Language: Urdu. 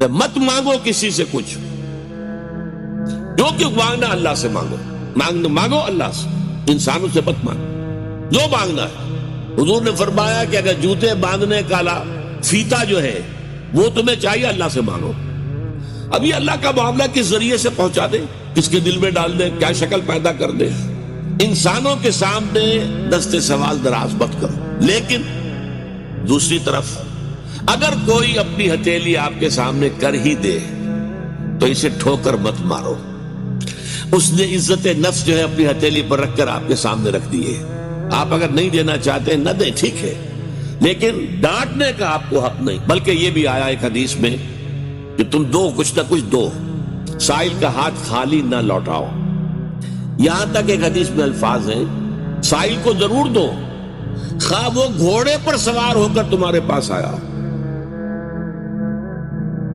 مت مانگو کسی سے کچھ، جو کہ مانگنا اللہ سے مانگو، مانگو اللہ سے، انسانوں سے مت مانگو جو مانگنا ہے۔ حضور نے فرمایا کہ اگر جوتے باندھنے کا فیتا جو ہے وہ تمہیں چاہیے، اللہ سے مانگو۔ ابھی اللہ کا معاملہ کس ذریعے سے پہنچا دے، کس کے دل میں ڈال دے، کیا شکل پیدا کر دے، انسانوں کے سامنے دست سوال دراز مت کرو۔ لیکن دوسری طرف اگر کوئی اپنی ہتھیلی آپ کے سامنے کر ہی دے تو اسے ٹھوکر مت مارو۔ اس نے عزت نفس جو ہے اپنی ہتھیلی پر رکھ کر آپ کے سامنے رکھ دیے، آپ اگر نہیں دینا چاہتے نہ دیں، ٹھیک ہے، لیکن ڈانٹنے کا آپ کو حق نہیں۔ بلکہ یہ بھی آیا ایک حدیث میں کہ تم دو، کچھ نہ کچھ دو، سائل کا ہاتھ خالی نہ لوٹاؤ۔ یہاں تک ایک حدیث میں الفاظ ہیں سائل کو ضرور دو، خواہ وہ گھوڑے پر سوار ہو کر تمہارے پاس آیا۔